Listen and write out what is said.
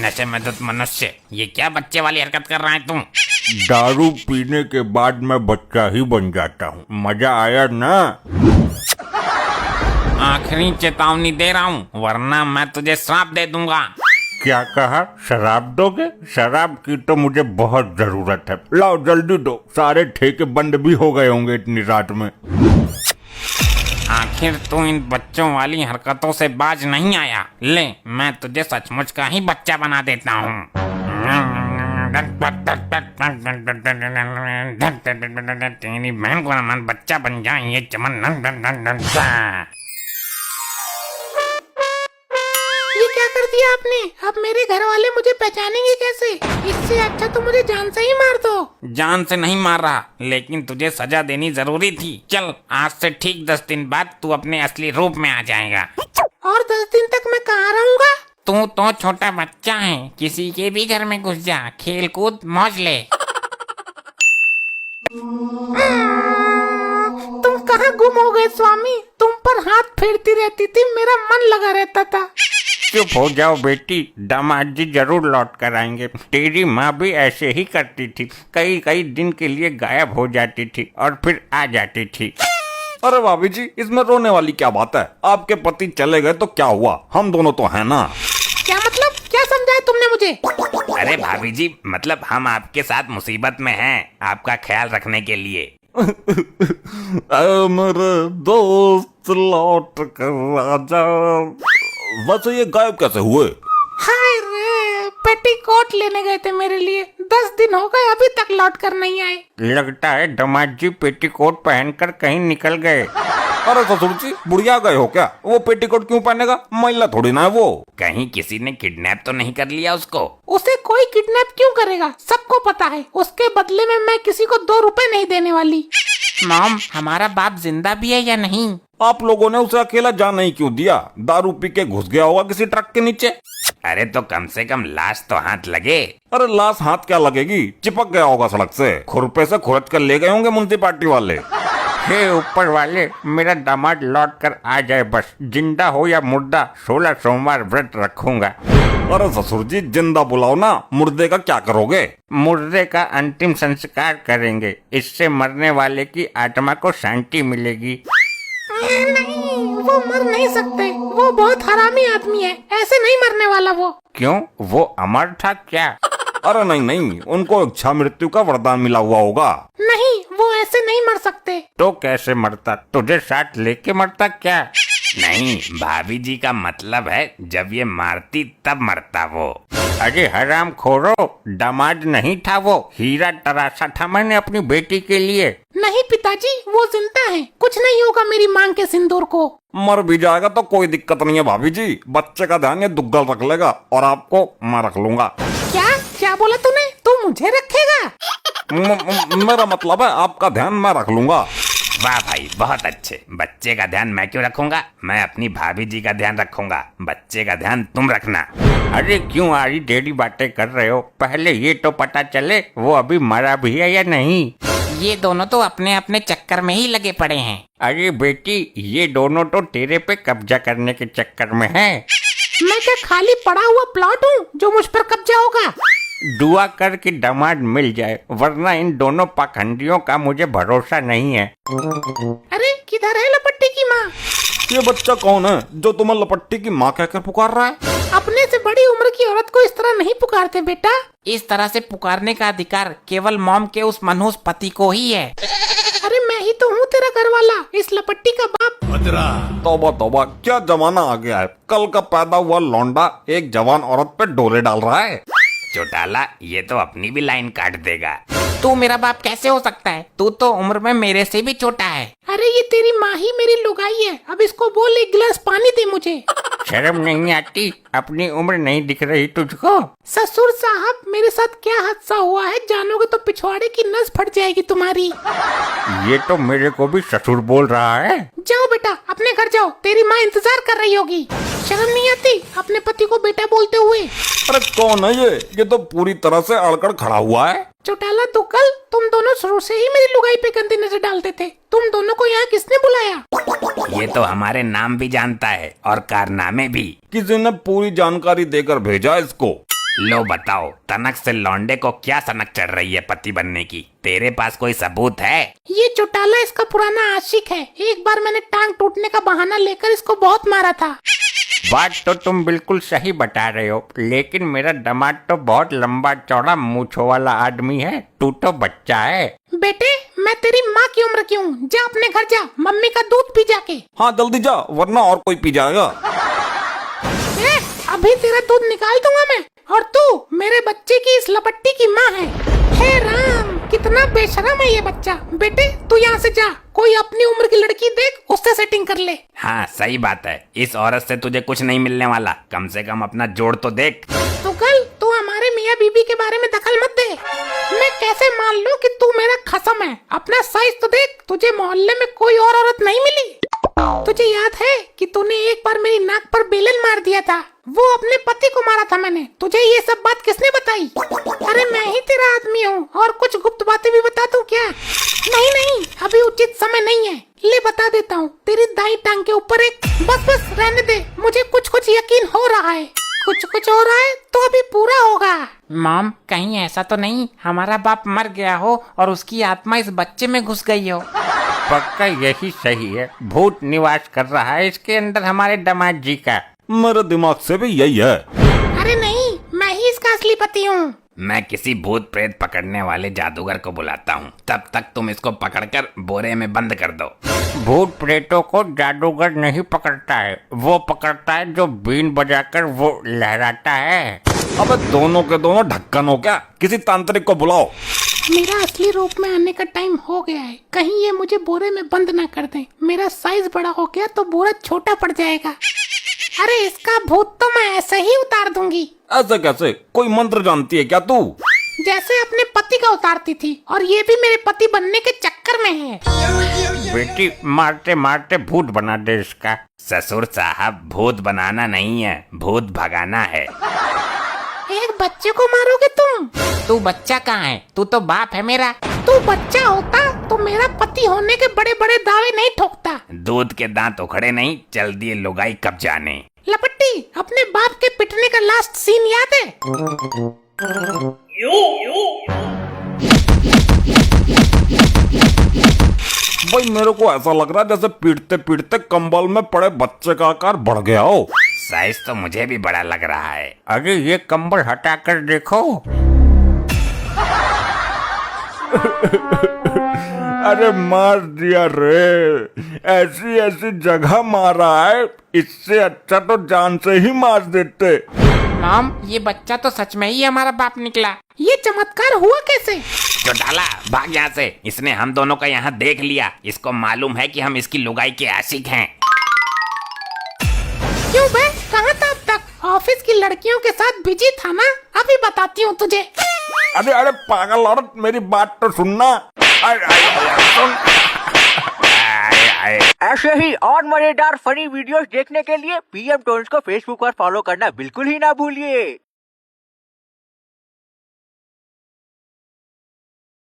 नशे में धुत मनुष्य, ये क्या बच्चे वाली हरकत कर रहा है तुम? दारू पीने के बाद मैं बच्चा ही बन जाता हूँ। मजा आया ना? आखिरी चेतावनी दे रहा हूँ, वरना मैं तुझे श्राप दे दूंगा। क्या कहा? शराब दोगे? शराब की तो मुझे बहुत जरूरत है। लाओ जल्दी दो, सारे ठेके बंद भी हो गए होंगे इतनी रात में। आखिर तू इन बच्चों वाली हरकतों से बाज नहीं आया। ले, मैं तुझे सचमुच का ही बच्चा बना देता हूँ। तेरी बहन को मन बच्चा बन जाए, ये चमन। ये क्या कर दिया आपने? अब मेरे घर वाले मुझे पहचानेंगे कैसे? इससे अच्छा तो मुझे जान से ही मार दो। जान से नहीं मार रहा, लेकिन तुझे सजा देनी जरूरी थी। चल, आज से ठीक 10 दिन बाद तू अपने असली रूप में आ जाएगा। और 10 दिन तक मैं कहाँ रहूँगा? तू तो छोटा बच्चा है, किसी के भी घर में घुस जा, खेल कूद मौज ले। तुम कहाँ गुम हो गए स्वामी? तुम पर हाथ फेरती रहती थी, मेरा मन लगा रहता था। चुप हो जाओ बेटी, दामाद जी जरूर लौट कर आएंगे। तेरी माँ भी ऐसे ही करती थी, कई कई दिन के लिए गायब हो जाती थी और फिर आ जाती थी। अरे भाभी जी, इसमें रोने वाली क्या बात है? आपके पति चले गए तो क्या हुआ, हम दोनों तो हैं ना। क्या मतलब? क्या समझाया तुमने मुझे? अरे भाभी जी, मतलब हम आपके साथ मुसीबत में हैं, आपका ख्याल रखने के लिए। मेरे दोस्त लौट कर आजा। वैसे ये गायब कैसे हुए? हाय रे, पेटीकोट लेने गए थे मेरे लिए। 10 दिन हो गए, अभी तक लौट कर नहीं आए। लगता है दामाद जी पेटीकोट पहनकर कहीं निकल गए। अरे ससुर जी, बुढ़िया गए हो क्या? वो पेटीकोट क्यों पहनेगा? महिला थोड़ी ना है वो। कहीं किसी ने किडनैप तो नहीं कर लिया उसको? उसे कोई किडनैप क्यों करेगा? सबको पता है, उसके बदले में मैं किसी को 2 रुपए नहीं देने वाली। मॉम, हमारा बाप जिंदा भी है या नहीं? आप लोगों ने उसे अकेला जाने ही क्यों दिया? दारू पी के घुस गया होगा किसी ट्रक के नीचे। अरे तो कम से कम लाश तो हाथ लगे। अरे लाश हाथ क्या लगेगी, चिपक गया होगा सड़क से। खुरपे से खुरच कर ले गए होंगे म्युनिसिपालिटी वाले। हे ऊपर वाले, मेरा दामाद लौट कर आ जाए बस। जिंदा हो या मुर्दा, 16 सोमवार व्रत रखूंगा। अरे ससुर जी, जिंदा बुलाओ ना, मुर्दे का क्या करोगे? मुर्दे का अंतिम संस्कार करेंगे, इससे मरने वाले की आत्मा को शांति मिलेगी। नहीं, वो मर नहीं सकते। वो बहुत हरामी आदमी है, ऐसे नहीं मरने वाला वो। क्यों, वो अमर था क्या? अरे नहीं नहीं, उनको इच्छा मृत्यु का वरदान मिला हुआ होगा। नहीं, वो ऐसे नहीं मर सकते। तो कैसे मरता? तुझे साथ लेके मरता क्या? नहीं, भाभी जी का मतलब है जब ये मारती तब मरता वो। अरे हराम खोरो, दामाद नहीं था वो, हीरा तराशा था मैंने अपनी बेटी के लिए। नहीं पिताजी, वो जिंदा है, कुछ नहीं होगा मेरी मांग के सिंदूर को। मर भी जाएगा तो कोई दिक्कत नहीं है भाभी जी, बच्चे का ध्यान ये दुग्गल रख लेगा और आपको मैं रख लूंगा। क्या क्या बोला तूने? तू मुझे रखेगा? मेरा मतलब है आपका ध्यान मैं रख लूंगा। वाह भाई, बहुत अच्छे। बच्चे का ध्यान मैं क्यों रखूंगा? मैं अपनी भाभी जी का ध्यान रखूंगा, बच्चे का ध्यान तुम रखना। अरे क्यों आरी टेढ़ी बातें कर रहे हो? पहले ये तो पता चले वो अभी मरा भी है या नहीं। ये दोनों तो अपने अपने चक्कर में ही लगे पड़े हैं। अरे बेटी, ये दोनों तो तेरे पे कब्जा करने के चक्कर में हैं। मैं क्या खाली पड़ा हुआ प्लॉट हूँ जो मुझ पर कब्जा होगा? दुआ कर कि दामाद मिल जाए, वरना इन दोनों पाखंडियों का मुझे भरोसा नहीं है। अरे किधर है लपट्टी की माँ? ये बच्चा कौन है जो तुम्हें लपट्टी की माँ कहकर पुकार रहा है? अपने से बड़ी उम्र की औरत को इस तरह नहीं पुकारते बेटा। इस तरह से पुकारने का अधिकार केवल मॉम के उस मनहूस पति को ही है। अरे मैं ही तो हूँ तेरा घर वाला, इस लपट्टी का बाप। तौबा तौबा, क्या जमाना आ गया है। कल का पैदा हुआ लौंडा एक जवान औरत पे डोले डाल रहा है। चौटाला, ये तो अपनी भी लाइन काट देगा। तू मेरा बाप कैसे हो सकता है? तू तो उम्र में मेरे से भी छोटा है। अरे ये तेरी माँ ही मेरी लुगाई है, अब इसको बोल 1 गिलास पानी दे मुझे। शर्म नहीं आती? अपनी उम्र नहीं दिख रही तुझको? ससुर साहब, मेरे साथ क्या हादसा हुआ है जानोगे तो पिछवाड़े की नस फट जाएगी तुम्हारी। ये तो मेरे को भी ससुर बोल रहा है। जाओ बेटा, अपने घर जाओ, तेरी माँ इंतजार कर रही होगी। शर्म नहीं आती अपने पति को बेटा बोलते हुए? अरे कौन है ये तो पूरी तरह से अड़कड़ खड़ा हुआ है। चौटाला दुग्गल, तुम दोनों शुरू से ही मेरी लुगाई पे गंदी नजर डालते थे। तुम दोनों को यहाँ किसने बुलाया? ये तो हमारे नाम भी जानता है और कारनामे भी। किसी ने पूरी जानकारी देकर भेजा इसको। लो बताओ, तनक से लौंडे को क्या सनक चढ़ रही है पति बनने की? तेरे पास कोई सबूत है? ये चौटाला इसका पुराना आशिक है। एक बार मैंने टांग टूटने का बहाना लेकर इसको बहुत मारा था। बात तो तुम बिल्कुल सही बता रहे हो, लेकिन मेरा दामाद तो बहुत लंबा चौड़ा मूंछों वाला आदमी है, तू तो बच्चा है। बेटे, मैं तेरी माँ की उम्र की हूँ। जा अपने घर जा, मम्मी का दूध पी जाके। हाँ जल्दी जा वरना और कोई पी जाएगा। ए, अभी तेरा दूध निकाल दूंगा मैं। और तू मेरे बच्चे की इस लपट्टी की माँ है। हे राम, कितना बेशरम है ये बच्चा। बेटे तू यहाँ से जा, कोई अपनी उम्र की लड़की देख, उससे सेटिंग कर ले। हाँ सही बात है, इस औरत से तुझे कुछ नहीं मिलने वाला, कम से कम अपना जोड़ तो देख। तो कल तू हमारे मियाँ बीबी के बारे में दखल मत दे। मैं कैसे मान लूं कि तू मेरा खसम है? अपना साइज तो देख, तुझे मोहल्ले में कोई और औरत नहीं मिली। तुझे याद है कि तूने एक बार मेरी नाक पर बेलन मार दिया था? वो अपने पति को मारा था मैंने। तुझे ये सब बात किसने बताई? अरे मैं ही तेरा आदमी हूँ। और कुछ गुप्त बातें भी बता दूं क्या? नहीं नहीं, अभी उचित समय नहीं है। ले बता देता हूँ, तेरी दाई टांग के ऊपर एक। बस बस रहने दे, मुझे कुछ कुछ यकीन हो रहा है। कुछ कुछ हो रहा है तो अभी पूरा होगा। मॉम, कहीं ऐसा तो नहीं हमारा बाप मर गया हो और उसकी आत्मा इस बच्चे में घुस गई हो? पक्का यही सही है, भूत निवास कर रहा है इसके अंदर हमारे दामाद जी का। मेरे दिमाग से भी यही है। अरे नहीं, मैं ही इसका असली पति हूँ। मैं किसी भूत प्रेत पकड़ने वाले जादूगर को बुलाता हूँ, तब तक तुम इसको पकड़कर बोरे में बंद कर दो। भूत प्रेतों को जादूगर नहीं पकड़ता है, वो पकड़ता है जो बीन बजाकर वो लहराता है। अबे दोनों के दोनों ढक्कन हो क्या? किसी तांत्रिक को बुलाओ। मेरा असली रूप में आने का टाइम हो गया है। कहीं ये मुझे बोरे में बंद ना कर दें। मेरा साइज बड़ा हो गया तो बोरा छोटा पड़ जाएगा। अरे इसका भूत तो मैं ऐसे ही उतार दूंगी। ऐसे कैसे? कोई मंत्र जानती है क्या तू? जैसे अपने पति का उतारती थी, और ये भी मेरे पति बनने के चक्कर में है। बेटी मारते मारते भूत बना दे इसका। ससुर साहब, भूत बनाना नहीं है, भूत भगाना है। एक बच्चे को मारोगे तुम? तू बच्चा कहाँ है? तू तो बाप है मेरा। तू बच्चा होता तो मेरा पति होने के बड़े बड़े दावे नहीं ठोकता। दूध के दांत उखड़े नहीं, चल दिए लुगाई कब जाने। लपट्टी, अपने बाप के पिटने का लास्ट सीन याद है? भाई मेरे को ऐसा लग रहा है जैसे पीटते पीटते कंबल में पड़े बच्चे का आकार बढ़ गया हो। साइज तो मुझे भी बड़ा लग रहा है। अरे ये कंबल हटा कर देखो। अरे मार दिया रे, ऐसी ऐसी जगह मारा है, इससे अच्छा तो जान से ही मार देते। मॉम, ये बच्चा तो सच में ही हमारा बाप निकला। ये चमत्कार हुआ कैसे? चौटाला, भाग यहाँ से। इसने हम दोनों का यहाँ देख लिया। इसको मालूम है कि हम इसकी लुगाई के आशिक हैं। क्यों बे, कहाँ था अब तक? ऑफिस की लड़कियों के साथ बिजी था ना? अभी बताती हूँ तुझे। अरे अरे पागल औरत, मेरी बात तो सुनना। सुन। ऐसे ही और मजेदार फनी वीडियोस देखने के लिए पीएम टोन्स को फेसबुक पर फॉलो करना बिल्कुल ही ना भूलिए।